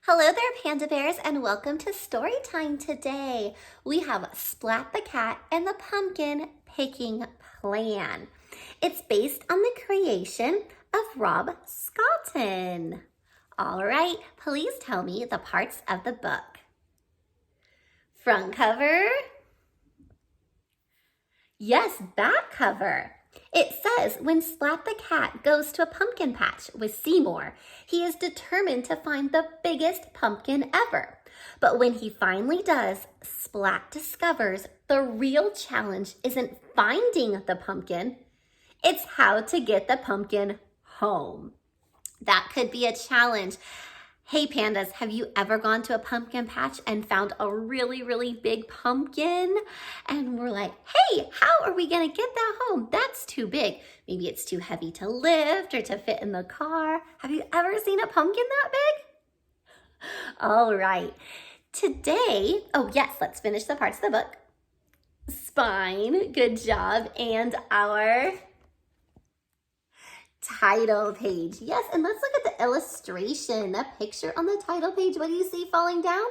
Hello there, Panda Bears, and welcome to Storytime today. We have Splat the Cat and the Pumpkin Picking Plan. It's based on the creation of Rob Scotton. All right, please tell me the parts of the book. Front cover. Yes, back cover. It says when Splat the Cat goes to a pumpkin patch with Seymour, he is determined to find the biggest pumpkin ever. But when he finally does, Splat discovers the real challenge isn't finding the pumpkin, it's how to get the pumpkin home. That could be a challenge. Hey pandas, have you ever gone to a pumpkin patch and found a really, really big pumpkin? And we're like, hey, how are we gonna get that home? That's too big. Maybe it's too heavy to lift or to fit in the car. Have you ever seen a pumpkin that big? All right, today, oh yes, let's finish the parts of the book. Spine, good job, and our title page. Yes, and let's look at the illustration, the picture on the title page. What do you see falling down?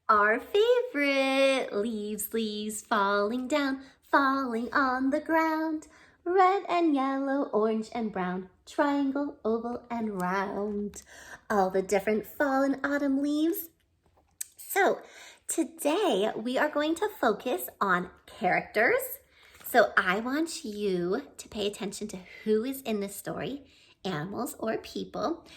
Our favorite, leaves falling down, falling on the ground. Red and yellow, orange and brown, triangle, oval, and round. All the different fall and autumn leaves. So today we are going to focus on characters. So I want you to pay attention to who is in the story, animals or people.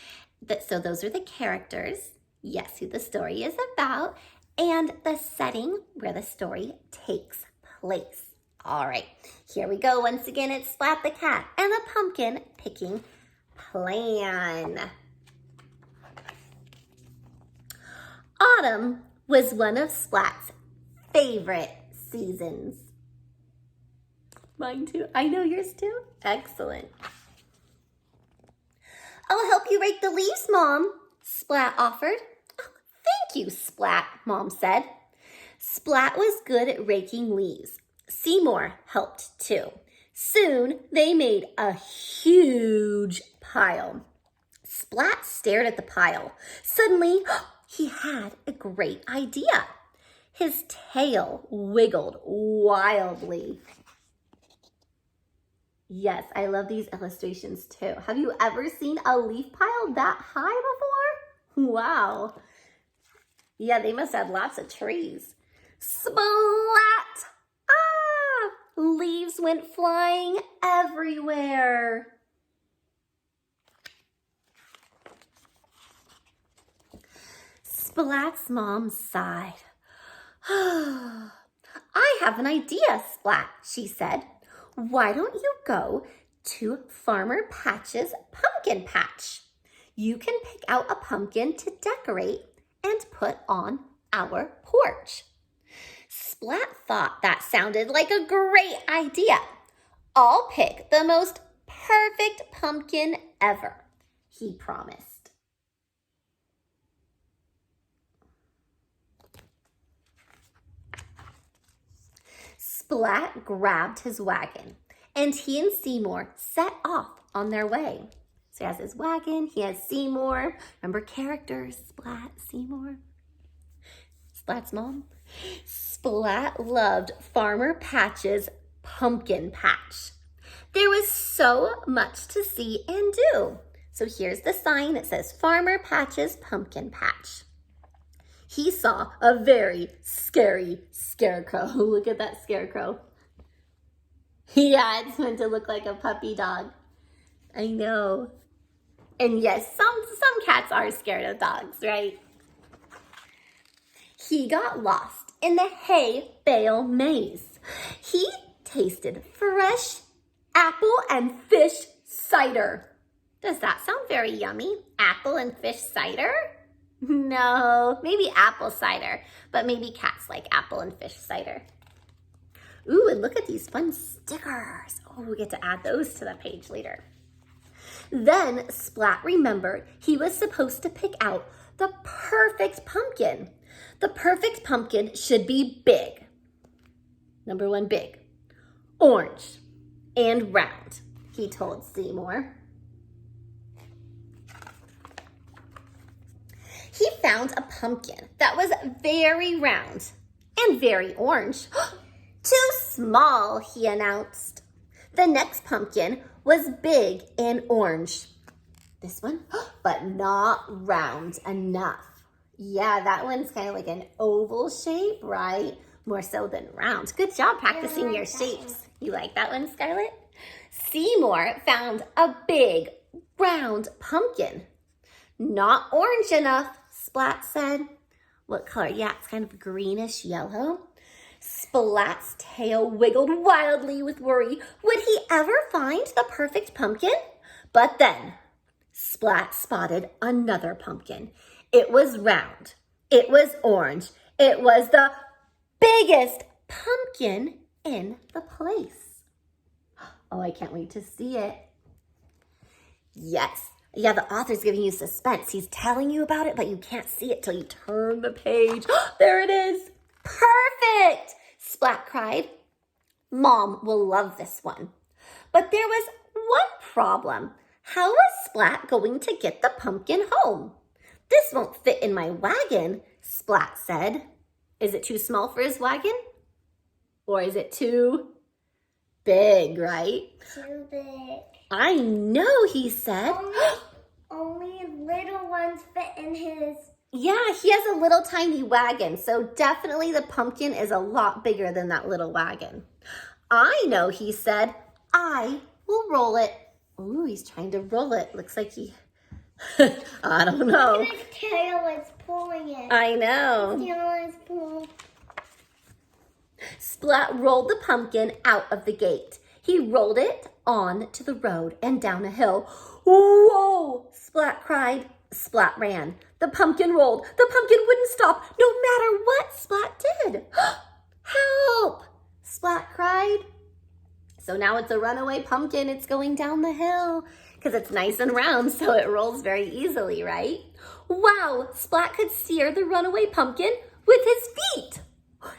So those are the characters. Yes, who the story is about, and the setting where the story takes place. All right, here we go. Once again, it's Splat the Cat and the Pumpkin Picking Plan. Autumn was one of Splat's favorite seasons. Mine too. I know yours too. Excellent. I'll help you rake the leaves, Mom, Splat offered. Oh, thank you, Splat, Mom said. Splat was good at raking leaves. Seymour helped too. Soon they made a huge pile. Splat stared at the pile. Suddenly, he had a great idea. His tail wiggled wildly. Yes, I love these illustrations too. Have you ever seen a leaf pile that high before? Wow. Yeah, they must have lots of trees. Splat! Ah! Leaves went flying everywhere. Splat's mom sighed. I have an idea, Splat, she said. Why don't you go to Farmer Patch's pumpkin patch? You can pick out a pumpkin to decorate and put on our porch. Splat thought that sounded like a great idea. I'll pick the most perfect pumpkin ever, he promised. Splat grabbed his wagon, and he and Seymour set off on their way. So he has his wagon, he has Seymour. Remember characters, Splat, Seymour. Splat's mom. Splat loved Farmer Patch's pumpkin patch. There was so much to see and do. So here's the sign that says Farmer Patch's pumpkin patch. He saw a very scary scarecrow. Look at that scarecrow. Yeah, it's meant to look like a puppy dog. I know. And yes, some cats are scared of dogs, right? He got lost in the hay bale maze. He tasted fresh apple and fish cider. Does that sound very yummy? Apple and fish cider? No, maybe apple cider, but maybe cats like apple and fish cider. Ooh, and look at these fun stickers. Oh, we get to add those to the page later. Then Splat remembered he was supposed to pick out the perfect pumpkin. The perfect pumpkin should be big. Number one, big, orange, and round, he told Seymour. He found a pumpkin that was very round and very orange. Too small, he announced. The next pumpkin was big and orange. This one, but not round enough. Yeah, that one's kind of like an oval shape, right? More so than round. Good job practicing your shapes. You like that one, Scarlett? Seymour found a big, round pumpkin. Not orange enough, Splat said. What color? Yeah, it's kind of greenish yellow. Splat's tail wiggled wildly with worry. Would he ever find the perfect pumpkin? But then, Splat spotted another pumpkin. It was round. It was orange. It was the biggest pumpkin in the place. Oh, I can't wait to see it. Yes. Yeah, the author's giving you suspense. He's telling you about it, but you can't see it till you turn the page. There it is. Perfect, Splat cried. Mom will love this one. But there was one problem. How was Splat going to get the pumpkin home? This won't fit in my wagon, Splat said. Is it too small for his wagon? Or is it too big, right? Too big. I know, he said. Only little ones fit in his. Yeah, he has a little tiny wagon, so definitely the pumpkin is a lot bigger than that little wagon. I know, he said. I will roll it. Ooh, he's trying to roll it. Looks like he, I don't know. His tail is pulling it. I know. His tail is pulling. Splat rolled the pumpkin out of the gate. He rolled it on to the road and down a hill. Whoa, Splat cried. Splat ran. The pumpkin rolled. The pumpkin wouldn't stop, no matter what Splat did. Help, Splat cried. So now it's a runaway pumpkin. It's going down the hill because it's nice and round, so it rolls very easily, right? Wow, Splat could steer the runaway pumpkin with his feet.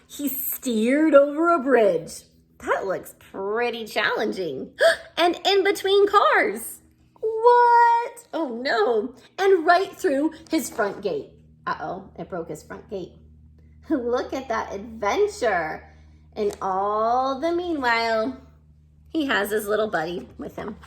He steered over a bridge. That looks pretty challenging. And in between cars. What? Oh no. And right through his front gate. Uh-oh, it broke his front gate. Look at that adventure. And all the meanwhile, he has his little buddy with him.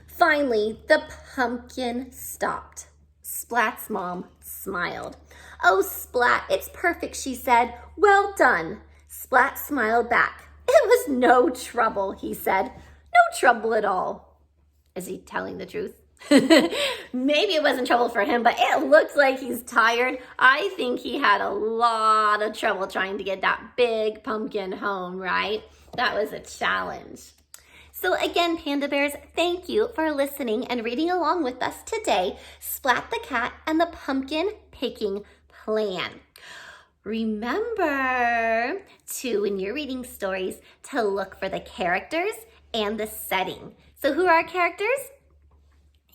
Finally, the pumpkin stopped. Splat's mom smiled. Oh, Splat, it's perfect, she said. Well done. Splat smiled back. It was no trouble, he said. No trouble at all. Is he telling the truth? Maybe it wasn't trouble for him, but it looks like he's tired. I think he had a lot of trouble trying to get that big pumpkin home, right? That was a challenge. So again, Panda Bears, thank you for listening and reading along with us today, Splat the Cat and the Pumpkin Picking Plan. Remember to, when you're reading stories, to look for the characters and the setting. So who are our characters?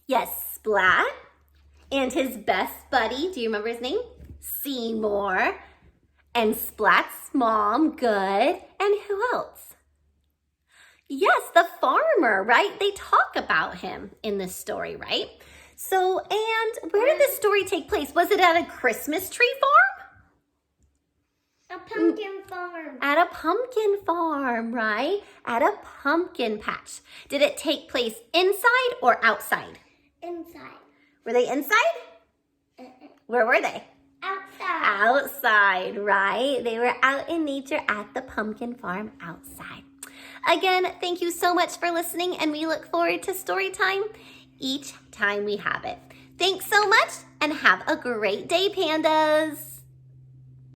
Yes, Splat and his best buddy. Do you remember his name? Seymour. And Splat's mom, Good. And who else? Yes, the farmer, right? They talk about him in this story, right? So, and where did this story take place? Was it at a Christmas tree farm? A pumpkin farm. At a pumpkin farm, right? At a pumpkin patch. Did it take place inside or outside? Inside. Were they inside? Where were they? Outside. Outside, right? They were out in nature at the pumpkin farm outside. Again, thank you so much for listening, and we look forward to story time each time we have it. Thanks so much, and have a great day, Pandas.